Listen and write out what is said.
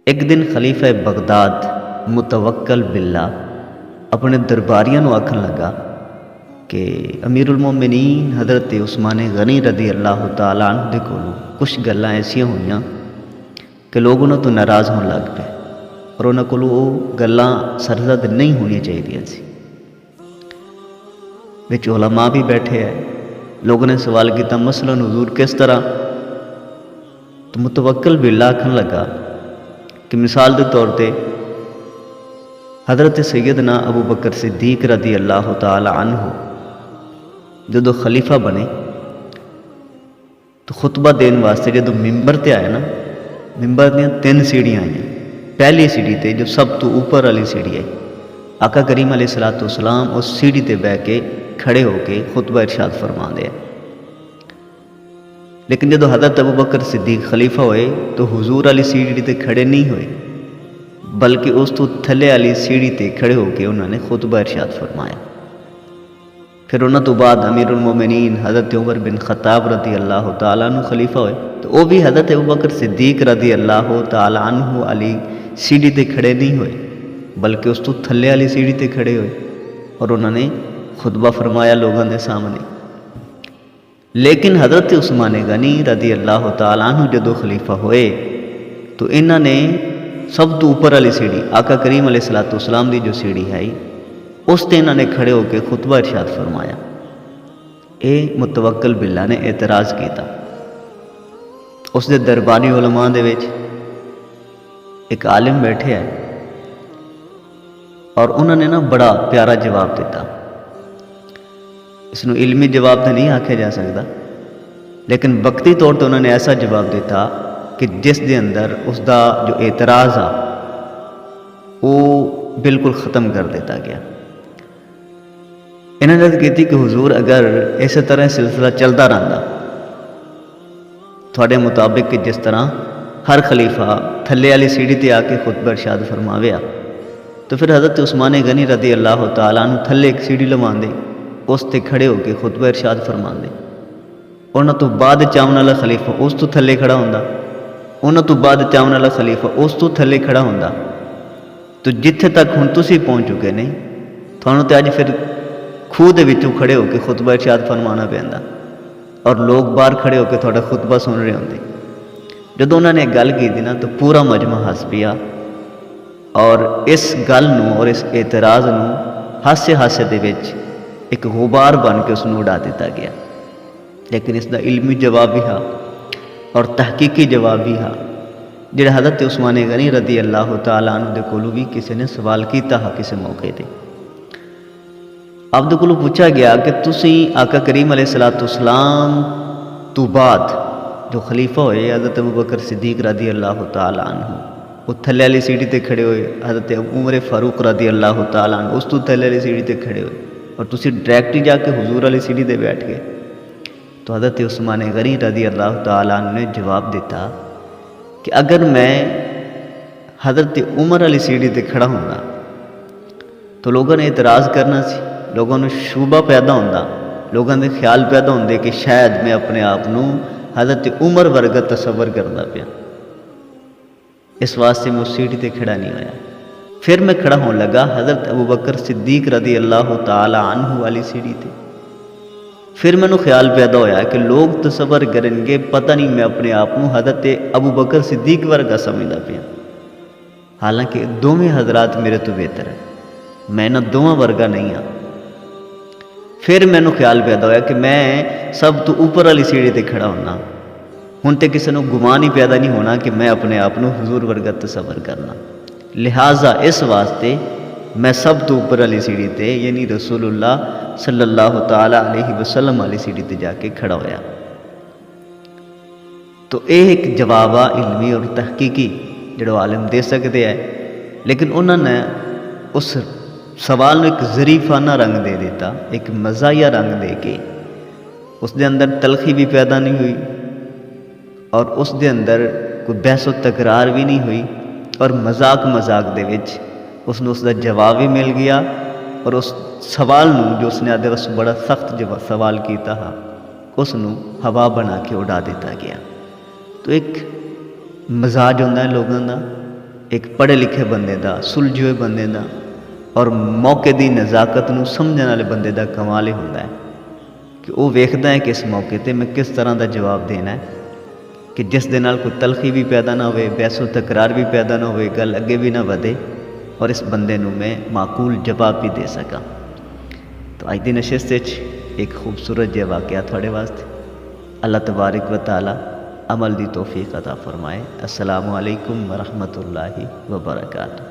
ایک دن خلیفہ بغداد متوکل باللہ اپنے درباریاں نو آکھن لگا کہ امیر المومنین حضرت عثمان غنی رضی اللہ تعالیٰ عنہ دے کولوں کچھ گلاں ایسیاں ہوئیاں کہ لوگ انہاں تو ناراض ہون لگ پے اور انہاں کولوں وہ گلاں سرزد نہیں ہونی چاہیے سی۔ وچ علماء بھی بیٹھے ہیں، لوگوں نے سوال کیتا مثلاً حضور کس طرح؟ تو متوکل باللہ آکھن لگا کہ مثال دے طور تے حضرت سیدنا ابو بکر صدیق رضی اللہ تعالی عنہ جدو خلیفہ بنے تو خطبہ دین واسطے جدو ممبر تے آئے نا، ممبر دیاں 3 سیڑھیاں آئیں۔ پہلی سیڑھی تے جو سب تو اوپر والی سیڑھی ہے، آقا کریم علیہ الصلوۃ والسلام اس سیڑھی تے بیٹھ کے کھڑے ہو کے خطبہ ارشاد فرماندے ہیں۔ لیکن جدو حضرت ابو بکر صدیق خلیفہ ہوئے تو حضور علی سیڑھی تے کھڑے نہیں ہوئے، بلکہ اس تو تھلے والی سیڑھی تے کھڑے ہو کے انہوں نے خطبہ ارشاد فرمایا۔ پھر انہوں تو بعد امیر المومنین حضرت عمر بن خطاب رضی اللہ تعالیٰ عنہ خلیفہ ہوئے تو وہ بھی حضرت ابو بکر صدیق رضی اللہ تعالیٰ عنہ علی سیڑھی تے کھڑے نہیں ہوئے، بلکہ اس تو تھلے والی سیڑھی تے کھڑے ہوئے اور انہوں نے خطبہ فرمایا لوگوں دے سامنے۔ لیکن حضرت عثمان غنی رضی اللہ تعالیٰ عنہ جدو خلیفہ ہوئے تو انہوں نے سب تو اوپر والی سیڑھی آقا کریم علیہ الصلوۃ والسلام دی جو سیڑھی ہے اس تے انہوں نے کھڑے ہو کے خطبہ ارشاد فرمایا۔ اے متوکل باللہ نے اعتراض کیتا۔ اس دے درباری علماء دے وچ ایک عالم بیٹھے ہیں اور انہوں نے نا بڑا پیارا جواب دیتا۔ اس نو علمی جواب تو نہیں آکھیا جا سکتا، لیکن وقتی طور تے انہوں نے ایسا جواب دیتا کہ جس دے اندر اس دا جو اعتراض آ وہ بالکل ختم کر دیتا گیا۔ انہوں نے کہتی کہ حضور اگر اسی طرح سلسلہ چلتا رہتا تھوڑے مطابق کہ جس طرح ہر خلیفہ تھلے والی سیڑھی تے آ کے خطبہ ارشاد فرماویا تو پھر حضرت عثمان غنی رضی اللہ تعالیٰ عنہ تھلے ایک سیڑھی لواں دے اس تے کھڑے ہو کے خطبہ ارشاد فرمان دے۔ انہوں تو بعد چاون والا خلیفہ اس تو تھلے کھڑا ہوندا، انہوں تو بعد چاون والا خلیفہ اس تو تھلے کھڑا ہوندا، تو جتھے تک ہن تسی پہنچ چکے نہیں تھانوں تے اج پھر کھوہ دے وچوں کھڑے ہو کے خطبہ ارشاد فرمانا پیندا اور لوگ باہر کھڑے ہو کے تھوڑا خطبہ سن رہے ہوندے۔ جدوں انہوں نے گل کی نا تو پورا مجمع ہس پیا اور اس گل نو اور اس اعتراض نو ہاسے ہاسے دے وچ ایک غبار بن کے اس نو اڑا دیتا گیا۔ لیکن اس دا علمی جواب بھی ہا اور تحقیقی جواب بھی ہا جڑا حضرت عثمان غنی رضی اللہ تعالیٰ عنہ دے کولوں بھی کسی نے سوال کیتا ہا کسی موقع تے۔ آپ دے کولوں پوچھا گیا کہ تسی آقا کریم علیہ الصلوۃ والسلام تو بعد جو خلیفہ ہوئے حضرت ابو بکر صدیق رضی اللہ تعالیٰ عنہ وہ تھلے والی سیڑھی تے کھڑے ہوئے، حضرت عمر فاروق رضی اللہ تعالیٰ عنہ اس تو تھلے والی سیڑھی تے کھڑے ہوئے اور تسی ڈائریکٹ ہی جا کے حضور علی سیڑھی تے بیٹھ گئے۔ تو حضرت عثمان غنی رضی اللہ تعالیٰ عنہ نے جواب دیتا کہ اگر میں حضرت عمر علی سیڑھی تے کھڑا ہوندا تو لوگوں نے اعتراض کرنا سی، لوگوں نے شبہ پیدا ہوندا، لوگوں نے خیال پیدا ہوندے کہ شاید میں اپنے آپ نو حضرت عمر ورگا تصور کردا پیا، اس واسطے میں اس سیڑھی تے کھڑا نہیں ہویا۔ پھر میں کھڑا ہون لگا حضرت ابو بکر صدیق رضی اللہ تعالی عنہ والی سیڑھی تے۔ پھر میں نو خیال پیدا ہویا کہ لوگ تصور کریں گے پتہ نہیں میں اپنے آپ نو حضرت ابو بکر صدیق ورگا سمجھدا پیا، حالانکہ دونوں حضرات میرے تو بہتر ہے، میں نہ دونوں ورگا نہیں ہاں۔ پھر میں نو خیال پیدا ہویا کہ میں سب تو اوپر والی سیڑھی تے کھڑا ہونا، ہن تے کسی نو گمان ہی پیدا نہیں ہونا کہ میں اپنے آپ نو حضور ورگا تصور کرنا، لہٰذا اس واسطے میں سب تو اوپر والی سیڑھی تے یعنی رسول اللہ صلی اللہ تعالیٰ علیہ وسلم والی سیڑھی تے جا کے کھڑا ہویا۔ تو یہ ایک جواب علمی اور تحقیقی جڑا عالم دے سکتے ہیں، لیکن انہوں نے اس سوال نو ایک ظریفانہ رنگ دے دیتا، ایک مزاحیہ رنگ دے کے اس دے اندر تلخی بھی پیدا نہیں ہوئی اور اس دے اندر کوئی بحث و تکرار بھی نہیں ہوئی اور مذاق دے وچ اس نے اس دا جواب بھی مل گیا اور اس سوال نو جو اس نے آدھے وقت بڑا سخت سوال کیتا ہا اس نو ہوا بنا کے اڑا دیتا گیا۔ تو ایک مزاج ہوندہ ہے لوگوں دا ایک پڑھے لکھے بندے دا، سلجھے ہوئے بندے دا اور موقع دی نزاکت نو سمجھن والے بندے دا کمال ہی ہوندا ہے کہ وہ ویکھدا ہے کہ اس موقع تے میں کس طرح دا جواب دینا ہے کہ جس دے نال کوئی تلخی بھی پیدا نہ ہوئے، بحث و تکرار بھی پیدا نہ ہوئے، گل اگے بھی نہ ودے اور اس بندے نو میں معقول جواب بھی دے سکاں۔ تو اج دی نشست وچ ایک خوبصورت جہا واقعہ تھوڑے واسطے۔ اللہ تبارک و تعالی عمل دی توفیق عطا فرمائے۔ السلام علیکم ورحمۃ اللہ وبرکاتہ۔